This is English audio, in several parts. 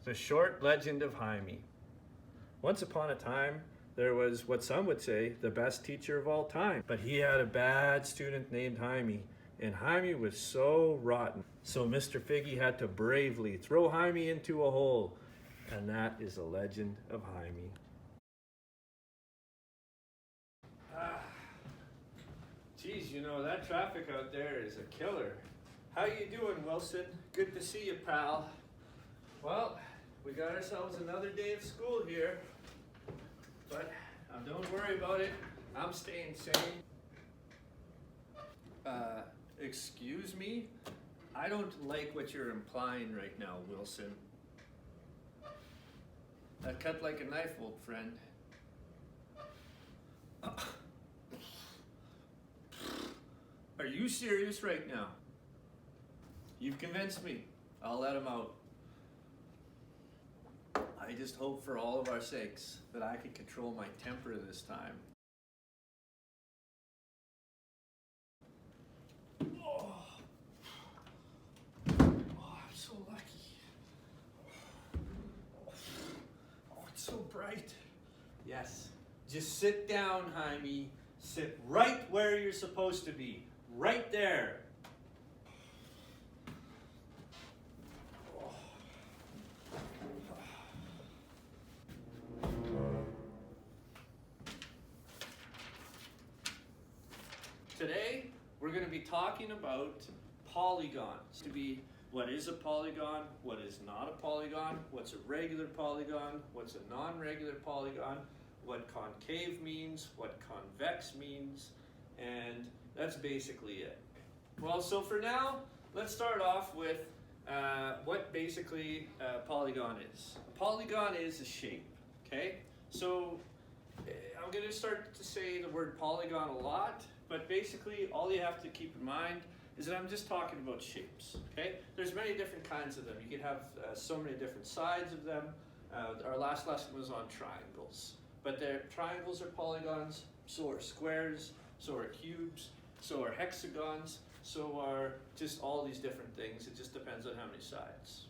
The short legend of Heimi. Once upon a time, there was what some would say the best teacher of all time. But he had a bad student named Heimi, and Heimi was so rotten. So Mr. Figgy had to bravely throw Heimi into a hole, and that is the legend of Heimi. Geez, you know, that traffic out there is a killer. How you doing, Wilson? Good to see you, pal. Well, we got ourselves another day of school here, but don't worry about it. I'm staying sane. Excuse me? I don't like what you're implying right now, Wilson. That cut like a knife, old friend. Are you serious right now? You've convinced me. I'll let him out. I just hope for all of our sakes that I can control my temper this time. Oh, I'm so lucky. Oh, it's so bright. Yes. Just sit down, Heimi. Sit right where you're supposed to be. Right there. Today, we're going to be talking about polygons. To be what is a polygon, what is not a polygon, what's a regular polygon, what's a non-regular polygon, what concave means, what convex means, and that's basically it. Well, so for now, let's start off with what basically a polygon is. A polygon is a shape, okay? So I'm going to start to say the word polygon a lot, but basically all you have to keep in mind is that I'm just talking about shapes, okay? There's many different kinds of them. You could have so many different sides of them. Our last lesson was on triangles. But triangles are polygons, so are squares, so are cubes, so are hexagons, so are just all these different things. It just depends on how many sides.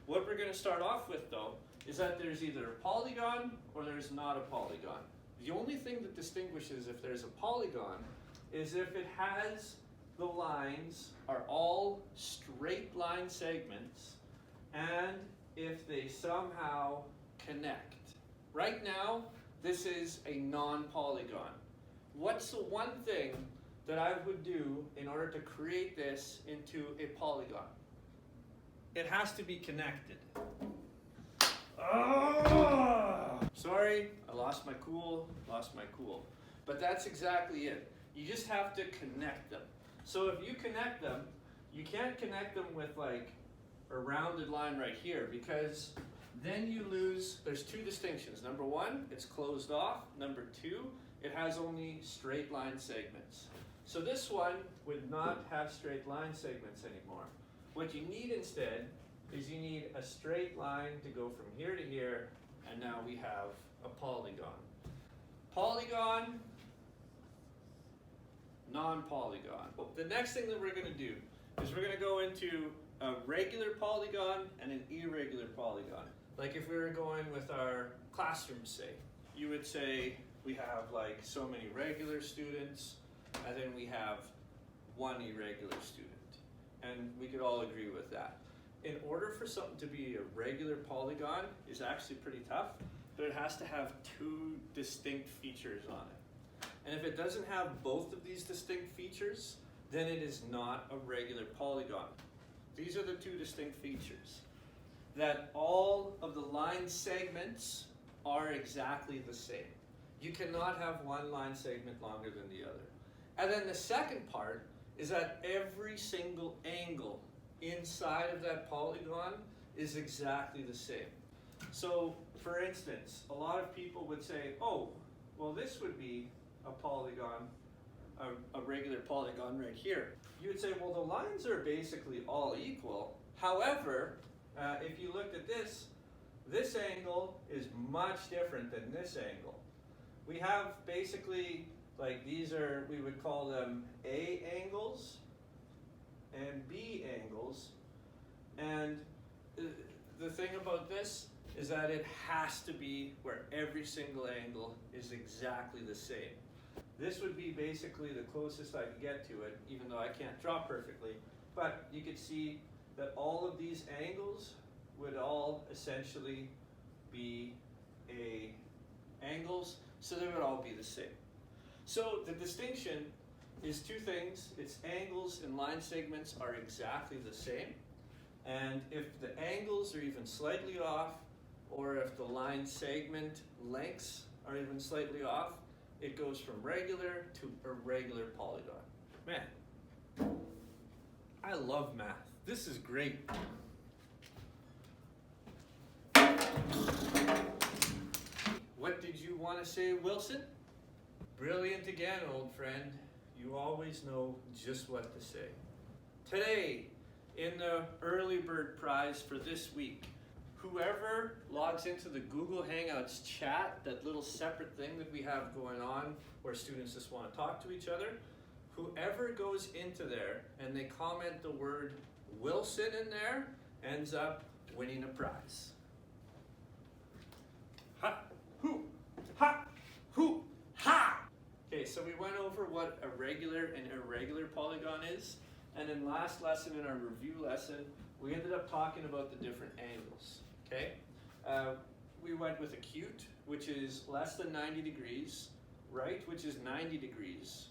What we're going to start off with, though, is that there's either a polygon or there's not a polygon. The only thing that distinguishes if there's a polygon is if it has the lines are all straight line segments and if they somehow connect. Right now, this is a non-polygon. What's the one thing that I would do in order to create this into a polygon? It has to be connected. Oh! Sorry, I lost my cool. But that's exactly it. You just have to connect them. So if you connect them, you can't connect them with like a rounded line right here because then you lose, there's two distinctions. Number one, it's closed off. Number two, it has only straight line segments. So this one would not have straight line segments anymore. What you need instead is you need a straight line to go from here to here, and now we have a polygon. Polygon, non-polygon. The next thing that we're going to do is we're going to go into a regular polygon and an irregular polygon. Like if we were going with our classroom, say, you would say we have like so many regular students, and then we have one irregular student. And we could all agree with that. In order for something to be a regular polygon is actually pretty tough, but it has to have two distinct features on it. And if it doesn't have both of these distinct features, then it is not a regular polygon. These are the two distinct features. That all of the line segments are exactly the same. You cannot have one line segment longer than the other. And then the second part is that every single angle inside of that polygon is exactly the same. So, for instance, a lot of people would say, oh, well, this would be a polygon, a regular polygon right here. You would say, well, the lines are basically all equal. However, if you looked at this angle is much different than this angle. We have basically, like these are, we would call them A angles and B angles. And the thing about this is that it has to be where every single angle is exactly the same. This would be basically the closest I could get to it, even though I can't draw perfectly. But you could see that all of these angles would all essentially be angles, so they would all be the same. So the distinction is two things. Its angles and line segments are exactly the same. And if the angles are even slightly off, or if the line segment lengths are even slightly off, it goes from regular to irregular polygon. Man, I love math. This is great. What did you want to say, Wilson? Brilliant again, old friend. You always know just what to say. Today, in the early bird prize for this week, whoever logs into the Google Hangouts chat, that little separate thing that we have going on where students just want to talk to each other, whoever goes into there and they comment the word Wilson in there ends up winning a prize. Ha! Hoo! Ha! Hoo! Ha! Okay, so we went over what a regular and irregular polygon is, and in last lesson, in our review lesson, we ended up talking about the different angles, okay? We went with acute, which is less than 90 degrees, right, which is 90 degrees.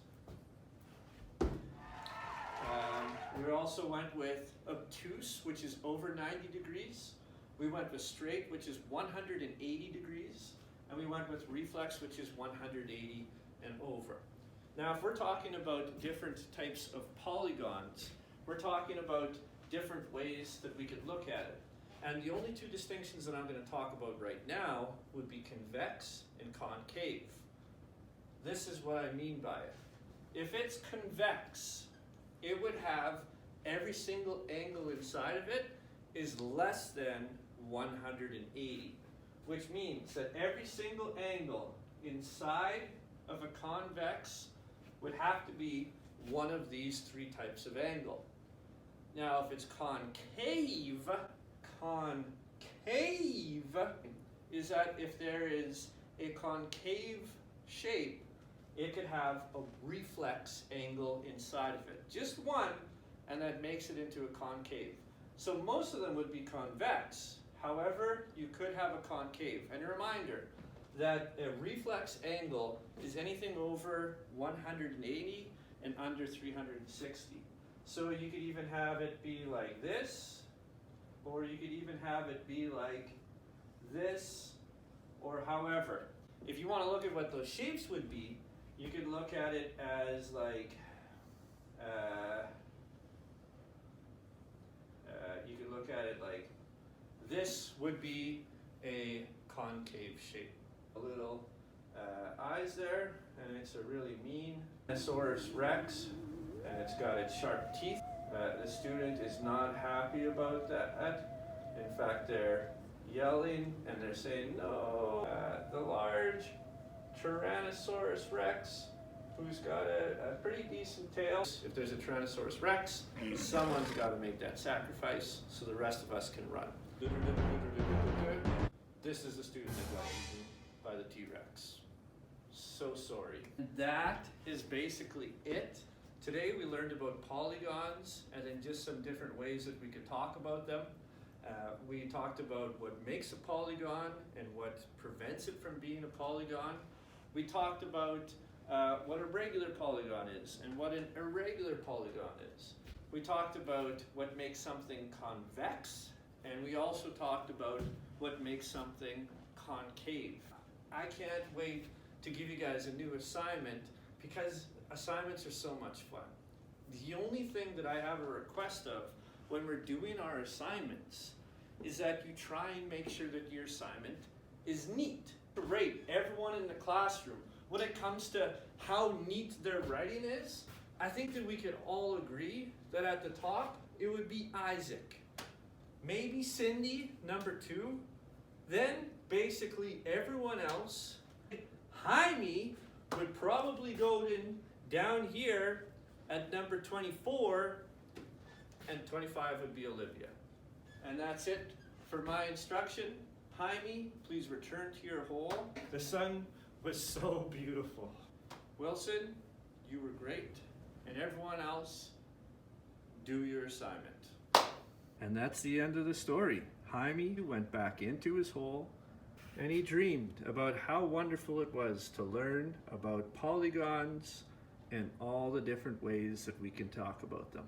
We also went with obtuse, which is over 90 degrees. We went with straight, which is 180 degrees. And we went with reflex, which is 180 and over. Now, if we're talking about different types of polygons, we're talking about different ways that we could look at it. And the only two distinctions that I'm going to talk about right now would be convex and concave. This is what I mean by it. If it's convex, it would have every single angle inside of it is less than 180, which means that every single angle inside of a convex would have to be one of these three types of angle. Now, if it's concave is that if there is a concave shape, it could have a reflex angle inside of it. Just one, and that makes it into a concave. So most of them would be convex. However, you could have a concave. And a reminder that a reflex angle is anything over 180 and under 360. So you could even have it be like this, or you could even have it be like this, or however. If you want to look at what those shapes would be, you could look at it as like, you could look at it like this would be a concave shape. A little eyes there, and it's a really mean Tyrannosaurus rex, and it's got its sharp teeth. The student is not happy about that. In fact, they're yelling and they're saying, no, the large Tyrannosaurus rex, who's got a pretty decent tail. If there's a Tyrannosaurus rex, someone's got to make that sacrifice so the rest of us can run. This is the student that got eaten by the T-Rex. So sorry. That is basically it. Today we learned about polygons and then just some different ways that we could talk about them. We talked about what makes a polygon and what prevents it from being a polygon. We talked about what a regular polygon is and what an irregular polygon is. We talked about what makes something convex, and we also talked about what makes something concave. I can't wait to give you guys a new assignment because assignments are so much fun. The only thing that I have a request of when we're doing our assignments is that you try and make sure that your assignment is neat. Rate everyone in the classroom when it comes to how neat their writing is. I think that we could all agree that at the top it would be Isaac, maybe Cindy, number 2, then basically everyone else. Heimi would probably go down here at number 24, and 25 would be Olivia. And that's it For my instruction, Heimi, please return to your hole. The sun was so beautiful. Wilson, you were great. And everyone else, do your assignment. And that's the end of the story. Heimi went back into his hole and he dreamed about how wonderful it was to learn about polygons and all the different ways that we can talk about them.